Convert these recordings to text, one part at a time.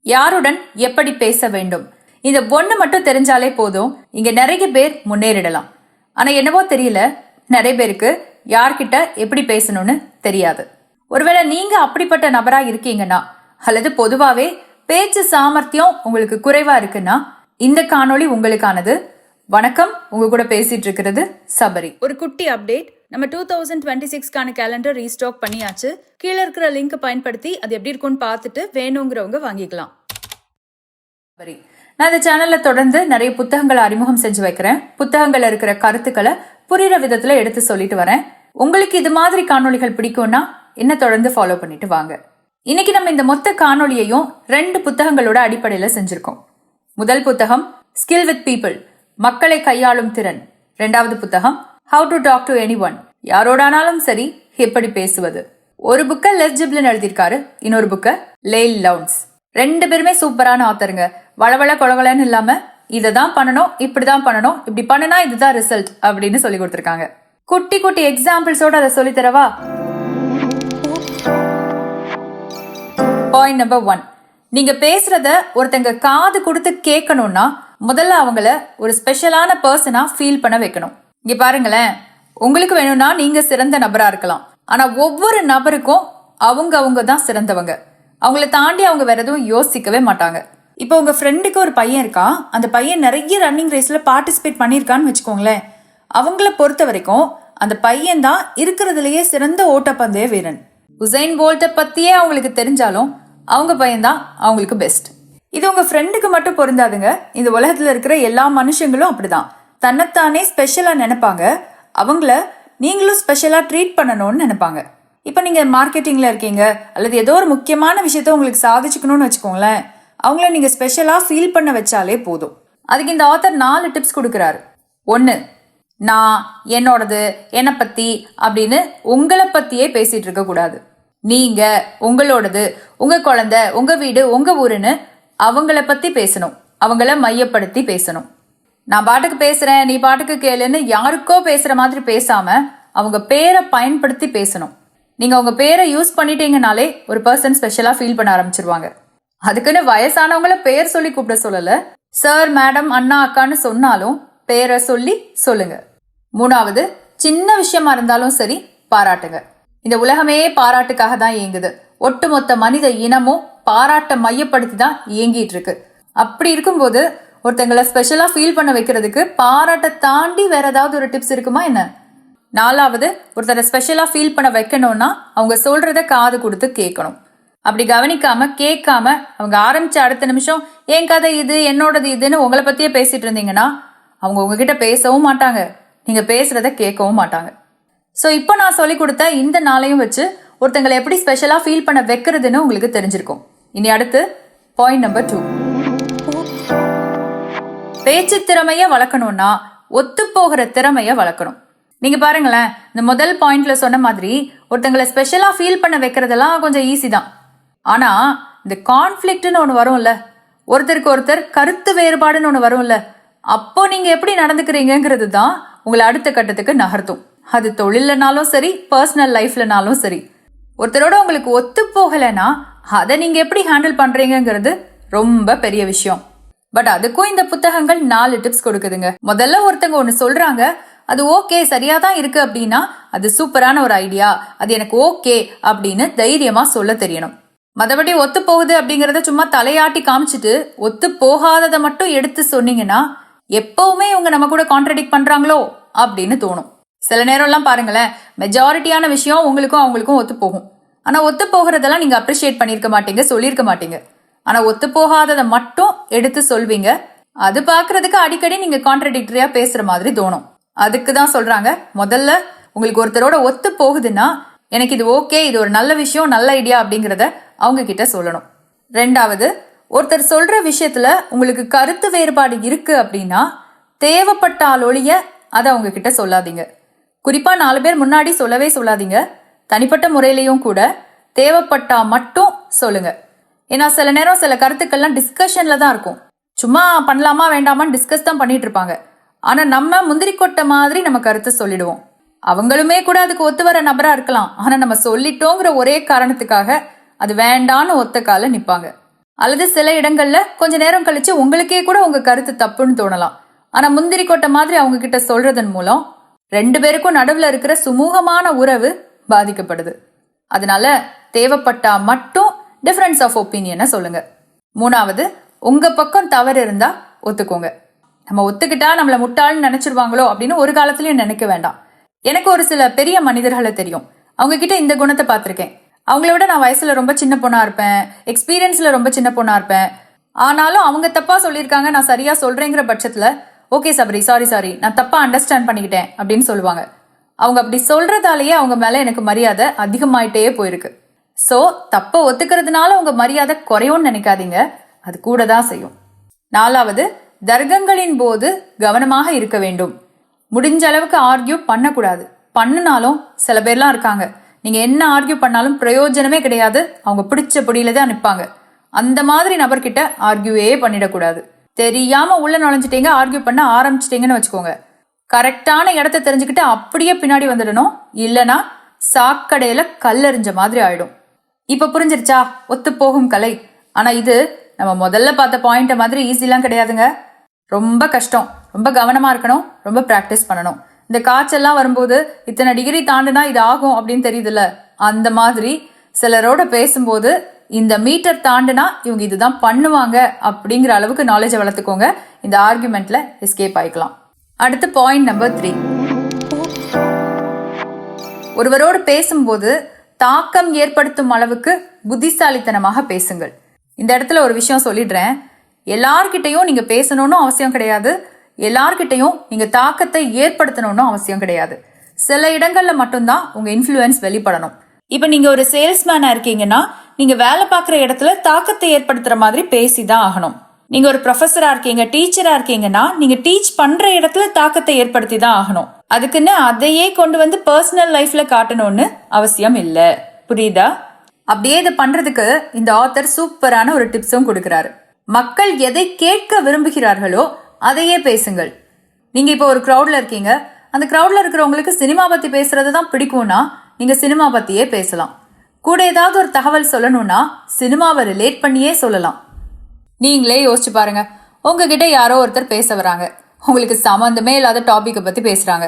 யாருடன் எப்படி பேச வேண்டும், இந்த ஒண்ணு மட்டும் தெரிஞ்சாலே போதும், இங்க நிறைய பேர் முன்னேறிடலாம். ஆனா என்னவோ தெரியல, நிறைய பேருக்கு யார்கிட்ட எப்படி பேசணும்னு தெரியாது. ஒருவேளை நீங்க அப்படிப்பட்ட நபரா இருக்கீங்கன்னா, அல்லது பொதுவாவே பேச்சு சாமர்த்தியம் உங்களுக்கு குறைவா இருக்குன்னா, இந்த காணொளி உங்களுக்கானது. வணக்கம், உங்க கூட பேசிட்டு இருக்கிறது சபரி. ஒரு குட்டி அப்டேட், நம்ம 2026க்கான கேலண்டர் ரீஸ்டாக் பண்ணியாச்சு. கீழே இருக்கிற லிங்க் பயன்படுத்தி அது எப்படி இருக்கும்னு பார்த்துட்டு வேணுங்கிறவங்க வாங்கிக்கலாம். சரி, நான் இந்த சேனல்ல தொடர்ந்து நிறைய புத்தகங்களை அறிமுகம் செஞ்சு வைக்கிறேன். புத்தகங்கள்ல இருக்கிற கருத்துக்களை புரியுற விதத்துல எடுத்து சொல்லிட்டு வரேன். உங்களுக்கு இது மாதிரி காணொளிகள் பிடிக்கும்னா என்ன தொடர்ந்து ஃபாலோ பண்ணிட்டு வாங்க. இன்னைக்கு நம்ம இந்த மொத்த காணொளியையும் 2 புத்தகங்களோட அடிப்படையில செஞ்சிருக்கோம். முதல் புத்தகம் ஸ்கில் வித் பீப்புள், மக்களை கையாளும் திறன். 2வது புத்தகம் how to talk to anyone, யாரோடானாலும் சரி எப்படி பேசுவது. ஒரு புக்க லெஸ் ஜிப்லின் எழுதியிருக்காரு, இன்னொரு புக்க லேல் லவுன்ஸ். 2 பேருமே சூப்பரான ஆத்தருங்க. வளவள கொலவலன்னு இல்லாம இததான் பண்ணணும், இப்படிதான் பண்ணணும், இப்படி பண்ணுனா இதுதான் ரிசல்ட் அப்படின்னு சொல்லி கொடுத்திருக்காங்க. குட்டி குட்டி எக்ஸாம்பிள்ஸோட அதை சொல்லி தரவா. பாயிண்ட் நம்பர் 1, நீங்க பேசுறத ஒருத்தங்க காது கொடுத்து கேட்கணும்னா முதல்ல அவங்கள ஒரு ஸ்பெஷலான பர்சனா ஃபீல் பண்ண வைக்கணும். இங்க பாருங்களேன், உங்களுக்கு வேணும்னா நீங்க சிறந்த நபரா இருக்கலாம். ஆனா ஒவ்வொரு நபருக்கும் அவங்க தான் சிறந்தவங்க. அவங்கள தாண்டி அவங்க வேற எதுவும் யோசிக்கவே மாட்டாங்க. இப்போ உங்க ஃப்ரெண்டுக்கு ஒரு பையன் இருக்கான், அந்த பையன் நிறைய ரன்னிங் ரேஸ்ல பார்ட்டிசிபேட் பண்ணியிருக்கான்னு வச்சுக்கோங்களேன். அவங்கள பொறுத்த வரைக்கும் அந்த பையன் தான் இருக்கிறதுலயே சிறந்த ஓட்டப்பந்தய வீரன். உசைன் போல்ட்டை பத்தியே அவங்களுக்கு தெரிஞ்சாலும் அவங்க பையன் தான் அவங்களுக்கு பெஸ்ட். இது உங்க ஃப்ரெண்டுக்கு மட்டும் பொருந்தாதுங்க. இந்த உலகத்துல இருக்கிற எல்லா மனுஷங்களும் அப்படிதான். தன்னைத்தானே ஸ்பெஷலா நினைப்பாங்க. அவங்கள நீங்களும் ஸ்பெஷலா ட்ரீட் பண்ணணும்னு நினைப்பாங்க. இப்ப நீங்க மார்க்கெட்டிங்ல இருக்கீங்க, அல்லது ஏதோ ஒரு முக்கியமான விஷயத்த உங்களுக்கு சாதிச்சுக்கணும்னு வச்சுக்கோங்களேன். அவங்கள நீங்க ஸ்பெஷலா ஃபீல் பண்ண வச்சாலே போதும். அதுக்கு இந்த ஆத்தர் 4 டிப்ஸ் கொடுக்குறாரு. 1, நான், என்னோடது, என்னை பத்தி அப்படின்னு உங்களை பத்தியே பேசிட்டு இருக்க கூடாது. நீங்க, உங்களோடது, உங்க குழந்தை, உங்க வீடு, உங்க ஊருன்னு அவங்கள பத்தி பேசணும். அவங்கள மையப்படுத்தி பேசணும். நான் பாட்டுக்கு பேசுறேன், நீ பாட்டுக்கு கேளுன்னு யாருக்கோ பேசுற மாதிரி பேசாம அவங்க பேரை பயன்படுத்தி பேசணும். நீங்க அவங்க பேரை யூஸ் பண்ணிட்டீங்கனாலே ஒரு பர்சன் ஸ்பெஷலா ஃபீல் பண்ண ஆரம்பிச்சிருவாங்க. அதுக்குன்னு வயசானவங்கள பேர் சொல்லி கூப்பிட சொல்லல. சார், மேடம், அண்ணா, அக்கான்னு சொன்னாலும் பேரை சொல்லி சொல்லுங்க. 3வது, சின்ன விஷயமா இருந்தாலும் சரி பாராட்டுங்க. இந்த உலகமே பாராட்டுக்காக தான் இயங்குது. ஒட்டுமொத்த மனித இனமும் பாராட்ட மையப்படுத்தி தான் இயங்கிட்டு இருக்கு. அப்படி இருக்கும்போது ஒருத்தங்களை ஸ்பெஷலா ஃபீல் பண்ண வைக்கிறதுக்கு பாராட்ட தாண்டி வேற ஏதாவது ஒரு டிப்ஸ் இருக்குமா என்ன? 4வது, ஒருத்தரை ஸ்பெஷலா ஃபீல் பண்ண வைக்கணும்னா அவங்க சொல்றத காது கொடுத்து கேட்கணும். அப்படி கவனிக்காம கேட்காம அவங்க ஆரம்பிச்ச அடுத்த நிமிஷம் என் கதை இது, என்னோடது இதுன்னு உங்களை பத்தியே பேசிட்டு இருந்தீங்கன்னா அவங்க உங்ககிட்ட பேசவும் மாட்டாங்க, நீங்க பேசுறத கேட்கவும் மாட்டாங்க. ஸோ இப்போ நான் சொல்லி கொடுத்த இந்த 4ஐயும் வச்சு ஒருத்தங்களை எப்படி ஸ்பெஷலா ஃபீல் பண்ண வைக்கிறதுன்னு உங்களுக்கு தெரிஞ்சிருக்கும். இனி அடுத்து பாயிண்ட் நம்பர் 2, பேச்சு திறமைய வளர்க்கணும்னா ஒத்து போகிற திறமைய வளர்க்கணும். நீங்க பாருங்களேன், இந்த முதல் பாயிண்ட்ல சொன்ன மாதிரி ஒருத்தங்களை ஸ்பெஷலா ஃபீல் பண்ண வைக்கிறதெல்லாம் கொஞ்சம் ஈஸி தான். ஆனா இந்த கான்ஃபிளிக்ட்னு ஒன்று வரும்ல, ஒருத்தருக்கு ஒருத்தர் கருத்து வேறுபாடுன்னு ஒன்று வரும்ல, அப்போ நீங்க எப்படி நடந்துக்கிறீங்கிறது தான் உங்களை அடுத்த கட்டத்துக்கு நகர்த்தும். அது தொழில்னாலும் சரி, பர்சனல் லைஃப்லனாலும் சரி. ஒருத்தரோட உங்களுக்கு ஒத்து போகலைன்னா அதை நீங்க எப்படி ஹேண்டில் பண்றீங்கிறது ரொம்ப பெரிய விஷயம். பட் அதுக்கும் இந்த புத்தகங்கள் 4 டிப்ஸ் கொடுக்குதுங்க. முதல்ல ஒருத்தங்க ஒன்று சொல்றாங்க, அது ஓகே, சரியா தான் இருக்கு அப்படின்னா அது சூப்பரான ஒரு ஐடியா, அது எனக்கு ஓகே அப்படின்னு தைரியமா சொல்ல தெரியணும். மற்றபடி ஒத்து போகுது அப்படிங்கறத சும்மா தலையாட்டி காமிச்சிட்டு ஒத்து போகாததை மட்டும் எடுத்து சொன்னீங்கன்னா எப்பவுமே இவங்க நம்ம கூட கான்ட்ரடிக்ட் பண்றாங்களோ அப்படின்னு தோணும். சில நேரம்லாம் பாருங்களேன், மெஜாரிட்டியான விஷயம் உங்களுக்கும் அவங்களுக்கும் ஒத்து போகும். ஆனா ஒத்து போகிறதெல்லாம் நீங்க அப்ரிஷியேட் பண்ணிருக்க மாட்டீங்க, சொல்லியிருக்க மாட்டீங்க. ஆனா ஒத்து போகாததை மட்டும் எடுத்து சொல்வீங்க. அது பாக்குறதுக்கு அடிக்கடி நீங்க கான்ட்ரடிக்டரியா பேசுற மாதிரி தோணும். அதுக்கு தான் சொல்றாங்க, முதல்ல உங்களுக்கு ஒருத்தரோட ஒத்து போகுதுன்னா எனக்கு இது ஓகே, இது ஒரு நல்ல விஷயம், நல்ல ஐடியா அப்படிங்கிறத அவங்க கிட்ட சொல்லணும். 2வது, ஒருத்தர் சொல்ற விஷயத்துல உங்களுக்கு கருத்து வேறுபாடு இருக்கு அப்படின்னா தேவைப்பட்டால் ஒழிய அதை அவங்க கிட்ட சொல்லாதீங்க. குறிப்பா 4 பேர் முன்னாடி சொல்லவே சொல்லாதீங்க. தனிப்பட்ட முறையிலையும் கூட தேவைப்பட்டா மட்டும் சொல்லுங்க. ஏன்னா சில நேரம் சில கருத்துக்கள்லாம் டிஸ்கஷன்ல தான் இருக்கும். சும்மா பண்ணலாமா வேண்டாமான்னு டிஸ்கஸ் தான் பண்ணிட்டு இருப்பாங்க. ஆனா நம்ம முந்திரி கொட்டை மாதிரி நம்ம கருத்தை சொல்லிடுவோம். அவங்களுமே கூட அதுக்கு ஒத்து வர நபரா இருக்கலாம். ஆனா நம்ம சொல்லிட்டோங்கிற ஒரே காரணத்துக்காக அது வேண்டான்னு ஒத்த கால நிப்பாங்க. அல்லது சில இடங்கள்ல கொஞ்ச நேரம் கழிச்சு உங்களுக்கே கூட உங்க கருத்து தப்புன்னு தோணலாம். ஆனா முந்திரி கொட்டை மாதிரி அவங்க கிட்ட சொல்றதன் மூலம் 2 பேருக்கும் நடுவுல இருக்கிற சுமூகமான உறவு பாதிக்கப்படுது. அதனால தேவைப்பட்டா மட்டும் டிஃபரன்ஸ் ஆஃப் ஒப்பீனியனை சொல்லுங்க. 3வது, உங்க பக்கம் தவறு இருந்தா ஒத்துக்கோங்க. நம்ம ஒத்துக்கிட்டா நம்மள முட்டாள்னு நினைச்சிருவாங்களோ அப்படின்னு ஒரு காலத்திலயும் நினைக்க வேண்டாம். எனக்கு ஒரு சில பெரிய மனிதர்களை தெரியும். அவங்க கிட்ட இந்த குணத்தை பார்த்திருக்கேன். அவங்கள விட நான் வயசுல ரொம்ப சின்ன பொண்ணா இருப்பேன், எக்ஸ்பீரியன்ஸ்ல ரொம்ப சின்ன பொண்ணா இருப்பேன். ஆனாலும் அவங்க தப்பா சொல்லியிருக்காங்க, நான் சரியா சொல்றேங்கிற பட்சத்துல ஓகே சபரி, சாரி நான் தப்பா அண்டர்ஸ்டாண்ட் பண்ணிக்கிட்டேன் அப்படின்னு சொல்லுவாங்க. அவங்க அப்படி சொல்றதாலேயே அவங்க மேல எனக்கு மரியாதை அதிகமாயிட்டே போயிருக்கு. சோ தப்ப ஒத்துக்கிறதுனால உங்க மரியாதை குறையும்னு நினைக்காதீங்க, அது கூட தான் செய்யும். 4வது, தர்க்கங்களின் போது கவனமாக இருக்க வேண்டும். முடிஞ்ச அளவுக்கு ஆர்கியூ பண்ணக்கூடாது. பண்ணினாலும் சில பேர்லாம் இருக்காங்க, நீங்க என்ன ஆர்கியூ பண்ணாலும் பிரயோஜனமே கிடையாது, அவங்க பிடிச்ச பொடியில தான் நிற்பாங்க. அந்த மாதிரி நபர்கிட்ட ஆர்கியூவே பண்ணிடக்கூடாது. தெரியாம உள்ள நுழைஞ்சிட்டீங்க, ஆர்கியூ பண்ண ஆரம்பிச்சிட்டீங்கன்னு வச்சுக்கோங்க, கரெக்டான இடத்த தெரிஞ்சுக்கிட்டு அப்படியே பின்னாடி வந்துடணும். இல்லனா சாக்கடையில கல்லெறிஞ்ச மாதிரி ஆயிடும். இப்ப புரிஞ்சிருச்சா ஒத்து போகும் கலை? ஆனா இது நம்ம முதல்ல பார்த்த பாயிண்ட மாதிரி ஈஸிலாம் கிடையாதுங்க. ரொம்ப கஷ்டம். ரொம்ப கவனமா இருக்கணும், ரொம்ப பிராக்டிஸ் பண்ணணும். இந்த காய்ச்சல்லாம் வரும்போது இத்தனை டிகிரி தாண்டுனா இது ஆகும் அப்படின்னு தெரியுதுல்ல, அந்த மாதிரி சிலரோட பேசும்போது இந்த மீட்டர் தாண்டுனா இவங்க இதுதான் பண்ணுவாங்க அப்படிங்கிற அளவுக்கு நாலேஜை வளர்த்துக்கோங்க. இந்த ஆர்குமெண்ட்ல எஸ்கேப் ஆயிக்கலாம். அடுத்து பாயிண்ட் நம்பர் 3, ஒருவரோடு பேசும்போது தாக்கம் ஏற்படுத்தும் அளவுக்கு புத்திசாலித்தனமாக பேசுங்கள். இந்த இடத்துல ஒரு விஷயம் சொல்லிடுறேன், எல்லார்கிட்டையும் நீங்க பேசணும்னு அவசியம் கிடையாது, எல்லார்கிட்டையும் நீங்க தாக்கத்தை ஏற்படுத்தணும்னு அவசியம் கிடையாது. சில இடங்கள்ல மட்டும்தான் உங்க இன்ஃப்ளூயன்ஸ் வெளிப்படணும். இப்ப நீங்க ஒரு சேல்ஸ்மேனா இருக்கீங்கன்னா நீங்க வேலை பார்க்குற இடத்துல தாக்கத்தை ஏற்படுத்துற மாதிரி பேசிதான் ஆகணும். நீங்க ஒரு ப்ரொஃபஸரா இருக்கீங்க, டீச்சரா இருக்கீங்கன்னா நீங்க டீச் பண்ற இடத்துல தாக்கத்தை ஏற்படுத்தி தான் ஆகணும். அதுக்குன்னு அதையே கொண்டு வந்து பர்சனல் லைஃப்ல காட்டணும்னு அவசியம் இல்ல. புரியுதா? அப்படியே இதை பண்றதுக்கு இந்த ஆத்தர் சூப்பரான ஒரு டிப்ஸும் கொடுக்கிறாரு. மக்கள் எதை கேட்க விரும்புகிறார்களோ அதையே பேசுங்கள். நீங்க இப்போ ஒரு கிரௌட்ல இருக்கீங்க, அந்த கிரௌட்ல இருக்கிறவங்களுக்கு சினிமா பத்தி பேசுறது தான் பிடிக்கும்னா நீங்க சினிமா பத்தியே பேசலாம். கூட ஏதாவது ஒரு தகவல் சொல்லணும்னா சினிமாவை ரிலேட் பண்ணியே சொல்லலாம். நீங்களே யோசிச்சு பாருங்க, உங்ககிட்ட யாரோ ஒருத்தர் பேச வராங்க, உங்களுக்கு சம்பந்தமே இல்லாத டாபிக்கை பத்தி பேசுறாங்க,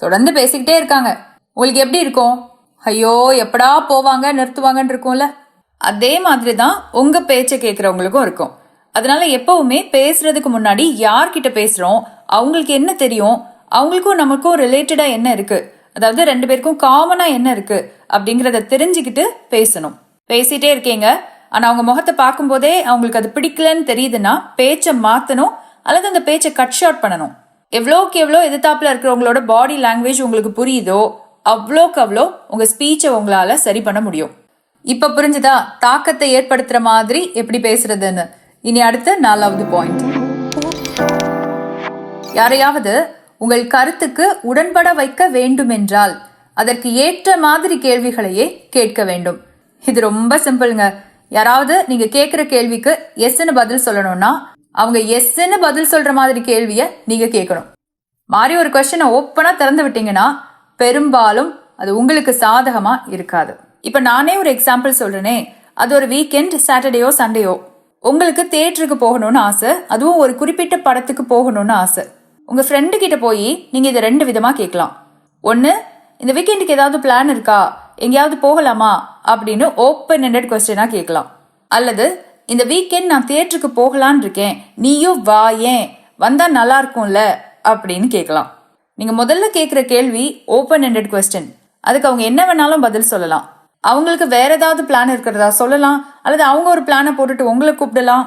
தொடர்ந்து பேசிக்கிட்டே இருக்காங்க. உங்களுக்கு எப்படி இருக்கும்? ஐயோ எப்படா போவாங்க நிறுத்துவாங்கன்னு இருக்கும்ல. அதே மாதிரி தான் உங்க பேச்சை கேட்கறவங்களுக்கும் இருக்கும். அதனால எப்பவுமே பேசுறதுக்கு முன்னாடி யார்கிட்ட பேசுறோம், அவங்களுக்கு என்ன தெரியும், அவங்களுக்கும் நமக்கும் ரிலேட்டடா என்ன இருக்கு, அதாவது 2 பேருக்கும் காமனா என்ன இருக்கு அப்படிங்கறத தெரிஞ்சுக்கிட்டு பேசணும். பேசிட்டே இருக்கீங்க, ஆனா அவங்க முகத்தை பார்க்கும் போதே அவங்களுக்கு அது பிடிக்கலன்னு தெரியுதுன்னா பேச்சை மாத்தணும் அல்லது அந்த பேச்சை கட் ஷார்ட் பண்ணணும். எவ்வளோக்கு எவ்வளோ எதிர்த்தாப்புல இருக்கிறவங்களோட பாடி லாங்குவேஜ் உங்களுக்கு புரியுதோ அவ்வளோக்கு அவ்வளோ உங்க ஸ்பீச்சை உங்களால சரி பண்ண முடியும். இப்ப புரிஞ்சுதா தாக்கத்தை ஏற்படுத்துற மாதிரி எப்படி பேசுறதுன்னு? இனி அடுத்த 4வது பாயிண்ட், யாரையாவது உங்கள் கருத்துக்கு உடன்பட வைக்க வேண்டுமென்றால் அதற்கு ஏற்ற மாதிரி கேள்விகளையே கேட்க வேண்டும். இது ரொம்ப சிம்பிள்ங்க. யாராவது நீங்க கேட்கிற கேள்விக்கு எஸ்ன்னு பதில் சொல்லணும்னா அவங்க எஸ்ன்னு பதில் சொல்ற மாதிரி கேள்விய நீங்க கேட்கணும். மாறி ஒரு கொஸ்டினை ஓப்பனா திறந்து விட்டீங்கன்னா பெரும்பாலும் அது உங்களுக்கு சாதகமா இருக்காது. இப்ப நானே ஒரு எக்ஸாம்பிள் சொல்றேனே, அது ஒரு வீக்கெண்ட், சாட்டர்டேயோ சண்டேயோ, உங்களுக்கு தியேட்டருக்கு போகணும்னு ஆசை, அதுவும் ஒரு குறிப்பிட்ட படத்துக்கு போகணும்னு ஆசை. உங்க ஃப்ரெண்டு கிட்ட போய் நீங்க இதை 2 விதமா கேட்கலாம். ஒன்னு, இந்த வீக்கெண்டுக்கு ஏதாவது பிளான் இருக்கா, எங்கேயாவது போகலாமா அப்படின்னு ஓப்பன் எண்டட் கொஸ்டினா கேட்கலாம். அல்லது இந்த வீக்கெண்ட் நான் தியேட்டருக்கு போகலான் இருக்கேன், நீயும் வா, ஏன் வந்தா நல்லா இருக்கும்ல அப்படின்னு கேட்கலாம். நீங்க முதல்ல கேட்கிற கேள்வி ஓப்பன் எண்டட் கொஸ்டின், அதுக்கு அவங்க என்ன வேணாலும் பதில் சொல்லலாம். அவங்களுக்கு வேற ஏதாவது பிளான் இருக்கிறதா சொல்லலாம், அல்லது அவங்க ஒரு பிளானை போட்டுட்டு உங்களை கூப்பிடலாம்.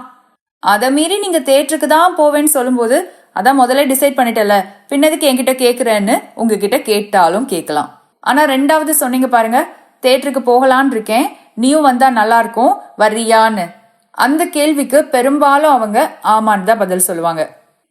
அதை மீறி நீங்க தியேட்டருக்கு தான் போவேன்னு சொல்லும்போது அதான் முதல்ல டிசைட் பண்ணிட்டல, பின்னதுக்கு என்கிட்ட கேட்குறேன்னு உங்ககிட்ட கேட்டாலும் கேட்கலாம். ஆனா 2வது சொன்னீங்க பாருங்க, தியேட்டருக்கு போகலான் இருக்கேன், நீயும் வந்தா நல்லா இருக்கும், வர்றியான்னு, அந்த கேள்விக்கு பெரும்பாலும் அவங்க ஆமான்னு தான் பதில் சொல்லுவாங்க.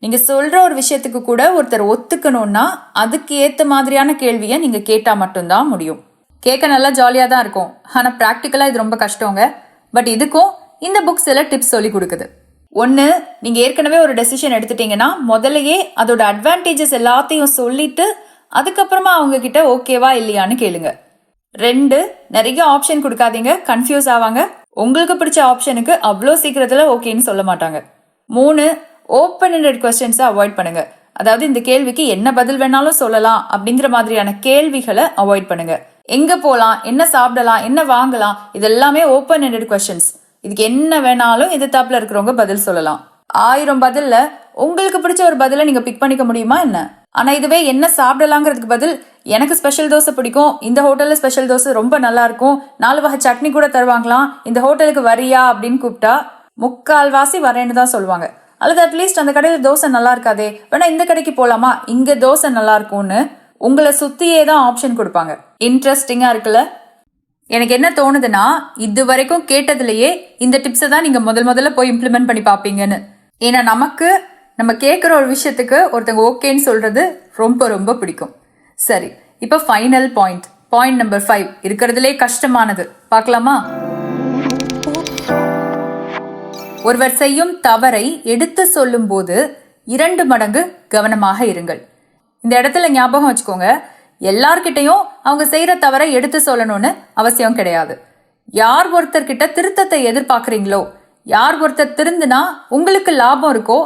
நீங்க சொல்ற ஒரு விஷயத்துக்கு கூட ஒருத்தர் ஒத்துக்கணும்னா அதுக்கு ஏத்த மாதிரியான கேள்வியை நீங்க கேட்டா மட்டும்தான் முடியும். கேட்க நல்லா ஜாலியா தான் இருக்கும், ஆனா பிராக்டிக்கலா இது ரொம்ப கஷ்டங்க. பட் இதுக்கும் இந்த புக் சில டிப்ஸ் சொல்லி கொடுக்குது. 1, நீங்க ஏற்கனவே ஒரு டெசிஷன் எடுத்துட்டீங்கன்னா முதலையே அதோட அட்வான்டேஜஸ் எல்லாத்தையும் சொல்லிட்டு அதுக்கப்புறமா அவங்க கிட்ட ஓகேவா இல்லையான்னு கேளுங்க. 2, நிறைய ஆப்ஷன் கொடுக்காதீங்க, கன்ஃபியூஸ் ஆவாங்க. உங்களுக்கு பிடிச்ச ஆப்ஷனுக்கு அவ்வளோ சீக்கிரத்துல ஓகேன்னு சொல்ல மாட்டாங்க. 3, ஓப்பன் எண்டட் கொஸ்டின்ஸை அவாய்ட் பண்ணுங்க. அதாவது இந்த கேள்விக்கு என்ன பதில் வேணாலும் சொல்லலாம் அப்படிங்கிற மாதிரியான கேள்விகளை அவாய்ட் பண்ணுங்க. எங்க போலாம், என்ன சாப்பிடலாம், என்ன வாங்கலாம், இது எல்லாமே ஓப்பன் எண்டட் கொஸ்டின்ஸ். இதுக்கு என்ன வேணாலும் எதிர்த்தாப்புல இருக்கிறவங்க பதில் சொல்லலாம். 1000 பதில்ல உங்களுக்கு பிடிச்ச ஒரு பதிலை நீங்க பிக் பண்ணிக்க முடியுமா என்ன? ஆனா இதுவே என்ன சாப்பிடலாங்கிறதுக்கு பதில் எனக்கு ஸ்பெஷல் தோசை பிடிக்கும், இந்த ஹோட்டல்ல ஸ்பெஷல் தோசை ரொம்ப நல்லா இருக்கும், 4 வகை சட்னி கூட தருவாங்களாம், இந்த ஹோட்டலுக்கு வரியா அப்படின்னு கூப்பிட்டா 3/4 வரேன்னு தான் சொல்லுவாங்க. அல்லது அட்லீஸ்ட் அந்த கடையில் தோசை நல்லா இருக்காதே, வேணா இந்த கடைக்கு போலாமா, இங்க தோசை நல்லா இருக்கும்னு உங்களை சுத்தியே தான் ஆப்ஷன் கொடுப்பாங்க. இன்ட்ரெஸ்டிங்கா இருக்குல்ல? எனக்கு என்ன தோணுதுன்னா, இது வரைக்கும் கேட்டதுலயே இந்த டிப்ஸை தான் நீங்க முதல்ல போய் இம்ப்ளிமெண்ட் பண்ணி பார்ப்பீங்கன்னு. ஏன்னா நமக்கு நம்ம கேட்குற ஒரு விஷயத்துக்கு ஒருத்தங்க ஓகேன்னு சொல்றது ரொம்ப ரொம்ப பிடிக்கும். சரி, இப்போ ஃபைனல் பாயிண்ட் நம்பர் 5 இருக்கிறதுலே கஷ்டமானது பார்க்கலாமா? ஒருவர் செய்யும் தவறை எடுத்து சொல்லும் போது 2 மடங்கு கவனமாக இருங்கள். இந்த இடத்துல ஞாபகம் வச்சுக்கோங்க, எல்லார்கிட்டையும் அவங்க செய்யற தவறை எடுத்து சொல்லணும்னு அவசியம் கிடையாது. யார் ஒருத்தர்கிட்ட திருத்தத்தை எதிர்பார்க்குறீங்களோ, யார் ஒருத்தர் திருந்துனா உங்களுக்கு லாபம் இருக்கோ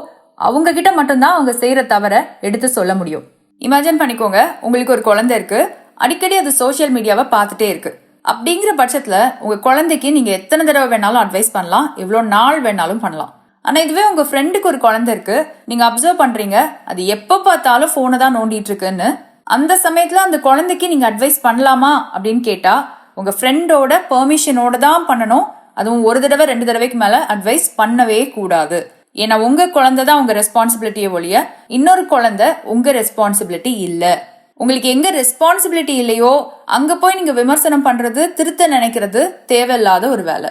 அவங்க கிட்ட மட்டும்தான் அவங்க செய்யற தவறை எடுத்து சொல்ல முடியும். இமேஜின் பண்ணிக்கோங்க, உங்களுக்கு ஒரு குழந்தை இருக்கு, அடிக்கடி அது சோசியல் மீடியாவை பார்த்துட்டே இருக்கு. அப்படிங்கிற பட்சத்துல உங்க குழந்தைக்கு நீங்க எத்தனை தடவை வேணாலும் அட்வைஸ் பண்ணலாம், எவ்வளோ நாள் வேணாலும் பண்ணலாம். ஆனா இதுவே உங்க ஃப்ரெண்டுக்கு ஒரு குழந்தை இருக்கு, நீங்க அப்சர்வ் பண்றீங்க அது எப்ப பார்த்தாலும் போனை தான் நோண்டிட்டு இருக்குன்னு. அந்த சமயத்துல அந்த குழந்தைக்கு நீங்க அட்வைஸ் பண்ணலாமா அப்படின்னு கேட்டா உங்க ஃப்ரெண்டோட பெர்மிஷனோட தான் பண்ணணும். அதுவும் 1 தடவை 2 தடவைக்கு மேல அட்வைஸ் பண்ணவே கூடாது. ஏன்னா உங்க குழந்தை தான் உங்க ரெஸ்பான்சிபிலிட்டியை ஒழிய இன்னொரு குழந்தை உங்க ரெஸ்பான்சிபிலிட்டி இல்ல. உங்களுக்கு எங்க ரெஸ்பான்சிபிலிட்டி இல்லையோ அங்க போய் நீங்க விமர்சனம் பண்றது, திருத்த நினைக்கிறது தேவையில்லாத ஒரு வேலை.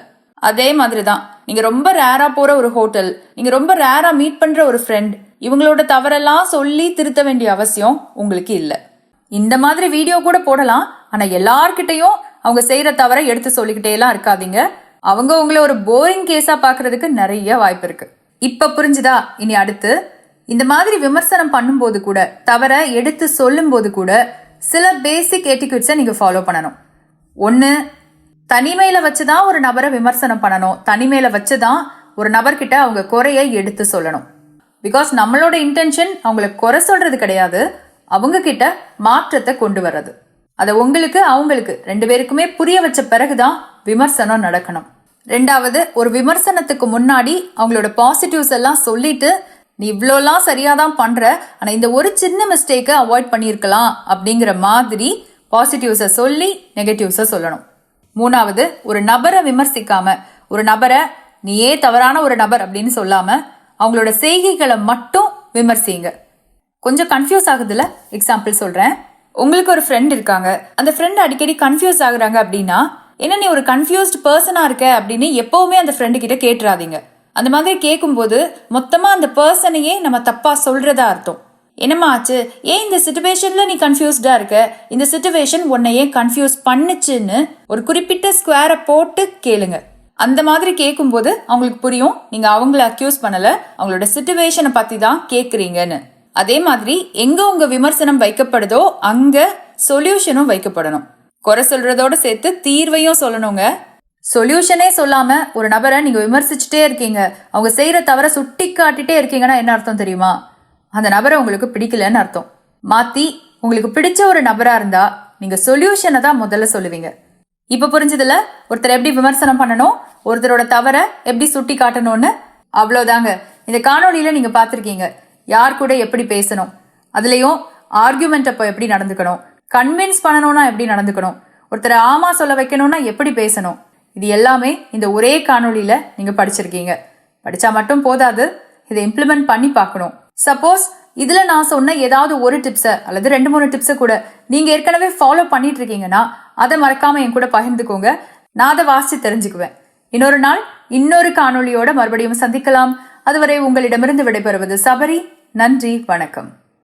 அதே மாதிரிதான் நீங்க ரொம்ப ரேரா போற ஒரு ஹோட்டல், நீங்க ரொம்ப ரேரா மீட் பண்ற ஒரு ஃப்ரெண்ட், இவங்களோட தவறெல்லாம் சொல்லி திருத்த வேண்டிய அவசியம் உங்களுக்கு இல்ல. இந்த மாதிரி வீடியோ கூட போடலாம், ஆனா எல்லார்கிட்டையும் அவங்க செய்யற தவறை எடுத்து சொல்லிக்கிட்டே எல்லாம் இருக்காதீங்க. அவங்க உங்களை ஒரு போரிங் கேஸா பாக்குறதுக்கு நிறைய வாய்ப்பு இருக்கு. இப்ப புரிஞ்சுதா? இனி அடுத்து இந்த மாதிரி விமர்சனம் பண்ணும்போது கூட, தவற எடுத்து சொல்லும் போது கூட சில பேசிக் எட்டிக்யூட்ஸை நீங்க ஃபாலோ பண்ணணும். 1, தனிமையில வச்சுதான் ஒரு நபரை விமர்சனம் பண்ணணும். தனிமையில வச்சுதான் ஒரு நபர்கிட்ட அவங்க குறையை எடுத்து சொல்லணும். பிகாஸ் நம்மளோட இன்டென்ஷன் அவங்கள குறை சொல்றது கிடையாது, அவங்க கிட்ட மாற்றத்தை கொண்டு வர்றது. அதை உங்களுக்கு அவங்களுக்கு 2 பேருக்குமே புரிய வச்ச பிறகுதான் விமர்சனம் நடக்கணும். 2வது, ஒரு விமர்சனத்துக்கு முன்னாடி அவங்களோட பாசிட்டிவ்ஸ் எல்லாம் சொல்லிட்டு, நீ இவ்வளோலாம் சரியாதான் பண்ற, ஆனா இந்த ஒரு சின்ன மிஸ்டேக்கை அவாய்ட் பண்ணியிருக்கலாம் அப்படிங்கிற மாதிரி பாசிட்டிவ்ஸை சொல்லி நெகட்டிவ்ஸை சொல்லணும். 3வது, ஒரு நபரை விமர்சிக்காம, ஒரு நபரை நீயே தவறான ஒரு நபர் அப்படின்னு சொல்லாம அவங்களோட செய்கைகளை மட்டும் விமர்சிங்க. கொஞ்சம் கன்ஃபியூஸ் ஆகுதுல? எக்ஸாம்பிள் சொல்றேன். உங்களுக்கு ஒரு ஃப்ரெண்ட் இருக்காங்க, அந்த ஃப்ரெண்ட் அடிக்கடி கன்ஃபியூஸ் ஆகுறாங்க அப்படின்னா, என்ன நீ ஒரு கன்ஃபியூஸ்ட் பர்சனா இருக்க அப்படின்னு எப்பவுமே அந்த ஃப்ரெண்டு கிட்ட கேட்டுறாதீங்க. அந்த மாதிரி கேட்கும்போது மொத்தமா அந்த பர்சனையே நம்ம தப்பா சொல்றதா அர்த்தம். என்னம்மா ஆச்சு, ஏன் இந்த சிச்சுவேஷன்ல நீ கன்ஃபியூஸ்டா இருக்க, இந்த சிச்சுவேஷன் உன்னை ஏன் கன்ஃபியூஸ் பண்ணுச்சுன்னு ஒரு குறிப்பிட்ட ஸ்கொயரை போட்டு கேளுங்க. அந்த மாதிரி கேட்கும்போது அவங்களுக்கு புரியும் நீங்க அவங்கள அக்யூஸ் பண்ணல, அவங்களோட சிச்சுவேஷனை பத்தி தான் கேக்குறீங்கன்னு. அதே மாதிரி எங்க உங்க விமர்சனம் வைக்கப்படுதோ அங்க சொல்யூஷனும் வைக்கப்படணும். குறை சொல்றதோட சேர்த்து தீர்வையும் சொல்லணுங்க. சொல்யூஷனே சொல்லாம ஒரு நபரை நீங்க விமர்சிச்சுட்டே இருக்கீங்க, அவங்க செய்யற தவற சுட்டி காட்டிட்டே இருக்கீங்கன்னா என்ன அர்த்தம் தெரியுமா? அந்த நபரை உங்களுக்கு பிடிக்கலன்னு அர்த்தம். மாத்தி உங்களுக்கு பிடிச்ச ஒரு நபரா இருந்தா நீங்க சொல்யூஷனை தான் முதல்ல சொல்லுவீங்க. இப்ப புரிஞ்சதுல? ஒருத்தர் எப்படி விமர்சனம் பண்ணணும், ஒருத்தரோட தவற எப்படி சுட்டி காட்டணும்னு. அவ்வளவுதாங்க. இந்த காணொலியில நீங்க பாத்திருக்கீங்க யார் கூட எப்படி பேசணும், அதுலயும் ஆர்கியூமெண்ட் அப்போ எப்படி நடந்துக்கணும், கன்வின்ஸ் பண்ணணும்னா எப்படி நடந்துக்கணும், ஒருத்தரை ஆமா சொல்ல வைக்கணும்னா எப்படி பேசணும். இது எல்லாமே இந்த ஒரே காணொலியில நீங்க படிச்சிருக்கீங்க. படிச்சா மட்டும் போதாது, இதை இம்ப்ளிமெண்ட் பண்ணி பார்க்கணும். சப்போஸ் இதுல நான் சொன்ன ஏதாவது ஒரு டிப்ஸை அல்லது 2-3 டிப்ஸை கூட நீங்க ஏற்கனவே ஃபாலோ பண்ணிட்டு இருக்கீங்கன்னா அதை மறக்காம என் கூட பகிர்ந்துக்கோங்க. நான் அதை வாசிச்சு தெரிஞ்சுக்குவேன். இன்னொரு நாள் இன்னொரு காணொலியோட மறுபடியும் சந்திக்கலாம். அதுவரை உங்களிடமிருந்து விடைபெறுவது சபரி. நன்றி, வணக்கம்.